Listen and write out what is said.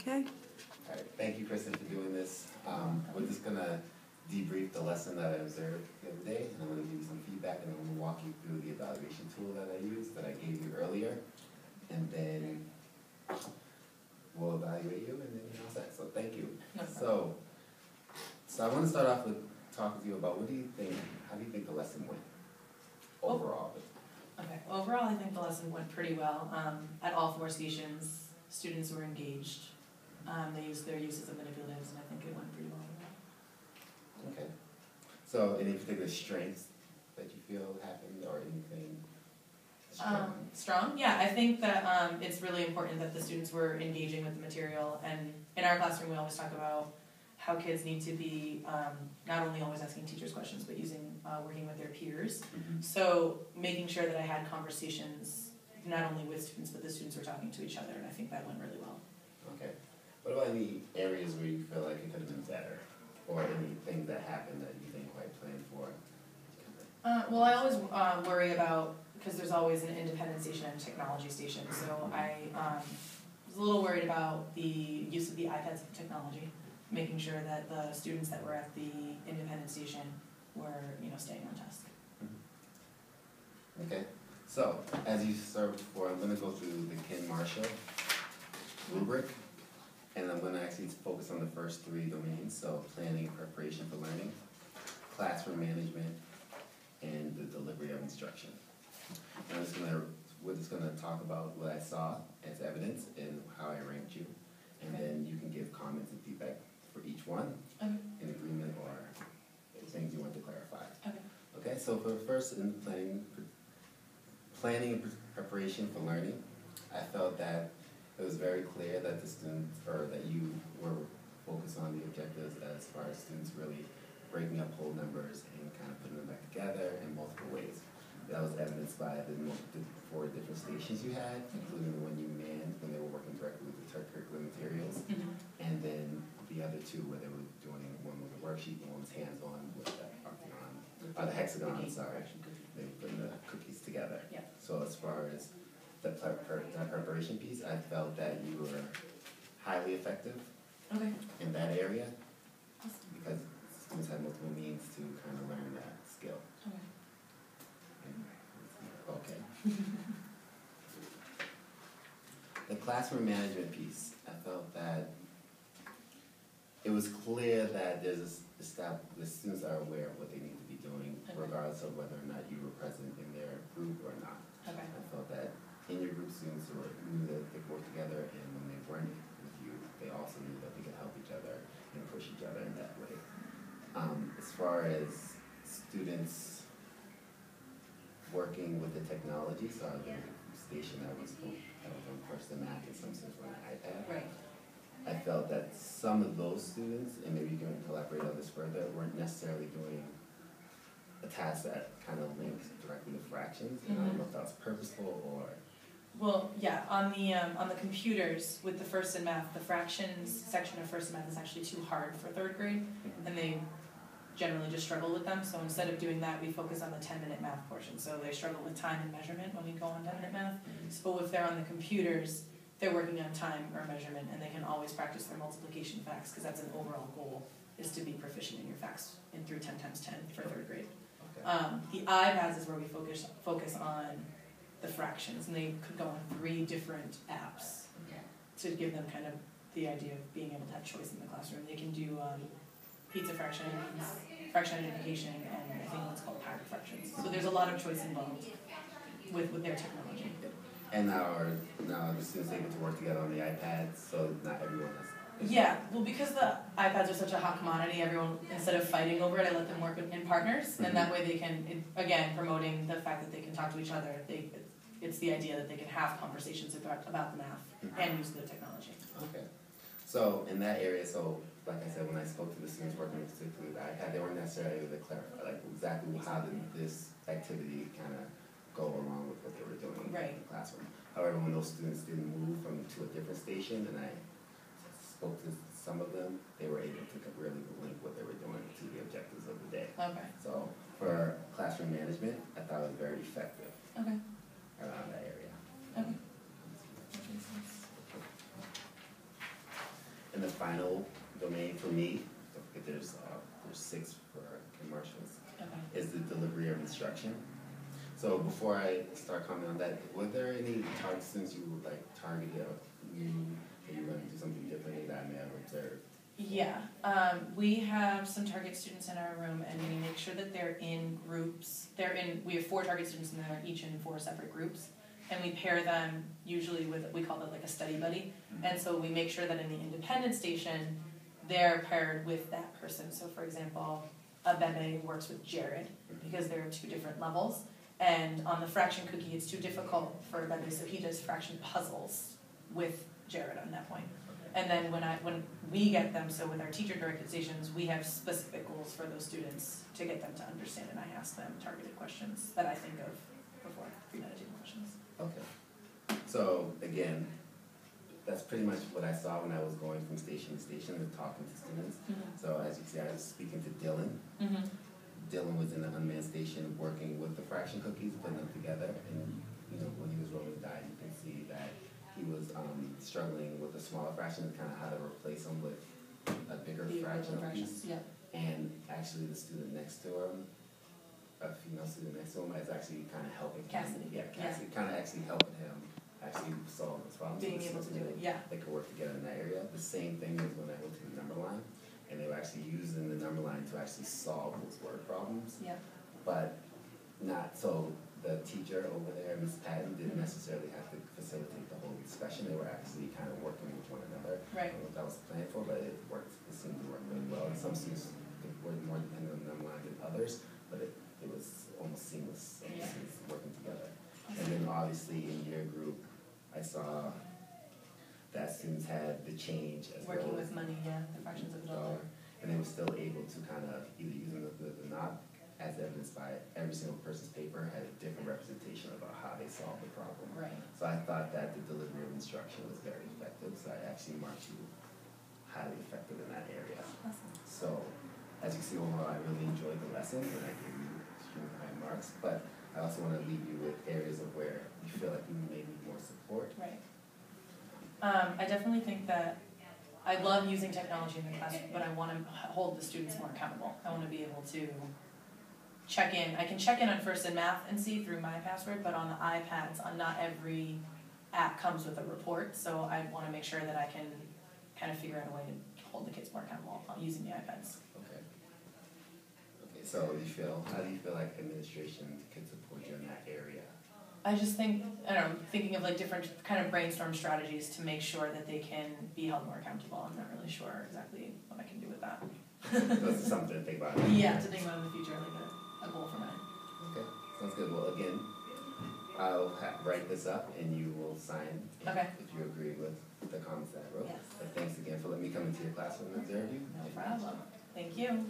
Okay. All right, thank you, Kristen, for doing this. We're just gonna debrief the lesson that I observed the other day, and I'm gonna give you some feedback, and I'm gonna walk you through the evaluation tool that I used, that I gave you earlier, and then we'll evaluate you, and then you're all set. So thank you. So I want to start off with talking to you about how do you think the lesson went overall? Okay, overall I think the lesson went pretty well. At all 4 stations, students were engaged. They used their uses of manipulatives, and I think it went pretty well. Okay. So any particular strengths that you feel happened, or anything strong? Yeah, I think that it's really important that the students were engaging with the material, and in our classroom we always talk about how kids need to be not only always asking teachers questions, but working with their peers. Mm-hmm. So making sure that I had conversations not only with students, but the students were talking to each other, and I think that went really well. Okay. What about any areas where you feel like it could have been better, or anything that happened that you didn't quite plan for? Well, I always worry about, because there's always an independent station and technology station, so I was a little worried about the use of the iPads and technology, making sure that the students that were at the independent station were, staying on task. Mm-hmm. Okay, so as you served before, I'm going to go through the Ken Marshall rubric, and I'm going to actually focus on the first 3 domains, so planning, preparation for learning, classroom management, and the delivery of instruction. We're just going to talk about what I saw as evidence and how I ranked you, and then you can give comments and feedback for each one, in agreement or things you want to clarify. Okay, so for first, in planning and preparation for learning, I felt that it was very clear that the students, or that you were focused on the objectives as far as students really breaking up whole numbers and kind of putting them back together in multiple ways. That was evidenced by the 4 different stations you had, including the one you manned when they were working directly with the curriculum materials, and then the other 2 where they were doing one with a worksheet and one was hands-on with the hexagon, sorry. They were putting the cookies together. Yeah. So as far as the preparation piece, I felt that you were highly effective in that area, because students have multiple means to kind of learn that skill. Okay. The classroom management piece, I felt that it was clear that the students are aware of what they need to be doing, regardless of whether or not you were present in their group or not. I felt that in your group, students knew that they could work together, and when they weren't with you, they also knew that they could help each other and push each other in that way. As far as students working with the technology, so the station that was on first in math and some students were on an iPad. I felt that some of those students, and maybe you can elaborate on this further, weren't necessarily doing a task that kind of links directly to fractions. And I don't know if that was purposeful or... Well, yeah, on the computers with the first in math, the fractions section of first in math is actually too hard for 3rd grade, and they generally just struggle with them. So instead of doing that, we focus on the 10-minute math portion. So they struggle with time and measurement when we go on 10-minute math. So if they're on the computers, they're working on time or measurement, and they can always practice their multiplication facts, because that's an overall goal, is to be proficient in your facts through 10 times 10 for 3rd grade. The iPads is where we focus on the fractions, and they could go on 3 different apps to give them kind of the idea of being able to have choice in the classroom. They can do pizza fractions, fraction identification, and I think what's called packet fractions. So there's a lot of choice involved with their technology. And now the students able to work together on the iPads, so not everyone has... Yeah, well, because the iPads are such a hot commodity, everyone, instead of fighting over it, I let them work in partners, and that way they can, again, promoting the fact that they can talk to each other. It's the idea that they can have conversations about the math and use the technology. Okay. So in that area, like I said, when I spoke to the students working particularly with the iPad, they weren't necessarily able to clarify exactly how did this activity kind of go along with what they were doing in the classroom. However, when those students didn't move to a different station, and I spoke to some of them, they were able to really link what they were doing to the objectives of the day. So for classroom management, I thought it was very effective around that area. And the final domain for me, there's 6 for Ken Marshall's, Okay. is the delivery of instruction. So before I start commenting on that, were there any target students you would like targeted or knew that you were going to do something differently that I may have observed? Yeah, we have some target students in our room, and we make sure that they're in groups. We have 4 target students, and they're each in 4 separate groups. And we pair them usually with, we call it like a study buddy. And so we make sure that in the independent station, they're paired with that person. So for example, Abebe works with Jared, because there are 2 different levels. And on the fraction cookie, it's too difficult for Abebe, so he does fraction puzzles with Jared on that point. And then when we get them, so with our teacher-directed stations, we have specific goals for those students to get them to understand, and I ask them targeted questions that I think of before premeditated questions. Okay. So again, that's pretty much what I saw when I was going from station to station and talking to students. So as you see, I was speaking to Dylan. Dylan was in the unmanned station working with the fraction cookies, putting them together, and when he was rolling the die, you can see that he was struggling with the smaller fraction and kind of how to replace them with a bigger fraction piece. Yeah. And actually the student next to him, a female student next to him, is actually kind of helping Cassidy. him. Yeah, Cassidy, kind of actually helping him actually solve those problems. Being able to do it, yeah. They could work together in that area. The same thing is when I went to the number line, and they were actually using the number line to actually solve those word problems. Yeah. But not, so the teacher over there, Ms. Patton, didn't necessarily have to facilitate the whole discussion. They were actually kind of working with one another. Right. I don't know what that was planned for, but it worked. It seemed to work really well. And some students were more dependent on the number line than others, but it was almost seamless, working together. And then obviously in your group, I saw that students had the change as well. Working with money, yeah, the fractions of a dollar. And they were still able to kind of either using the knob as evidenced by every single person's paper had a different representation about how they solved the problem. Right. So I thought that the delivery of instruction was very effective, so I actually marked you highly effective in that area. Awesome. So as you see overall, I really enjoyed the lesson and I gave you extremely high marks, but I also want to leave you with areas of where you feel like you may need more support. Right. I definitely think that I love using technology in the classroom, but I want to hold the students more accountable. I want to be able to check in. I can check in on First in Math and see through my password, but on the iPads, not every app comes with a report, so I want to make sure that I can kind of figure out a way to hold the kids more accountable using the iPads. Okay. Okay, so how do you feel like administration can support you in that area? I just think, I don't know, thinking of like different kind of brainstorm strategies to make sure that they can be held more accountable. I'm not really sure exactly what I can do with that. So it's something to think about. Yeah, to think about in the future, like a goal for mine. Okay, sounds good. Well, again, I'll write this up and you will sign if you agree with the comments that I wrote. Yes. But thanks again for letting me come into your classroom and observe you. No problem. Thank you.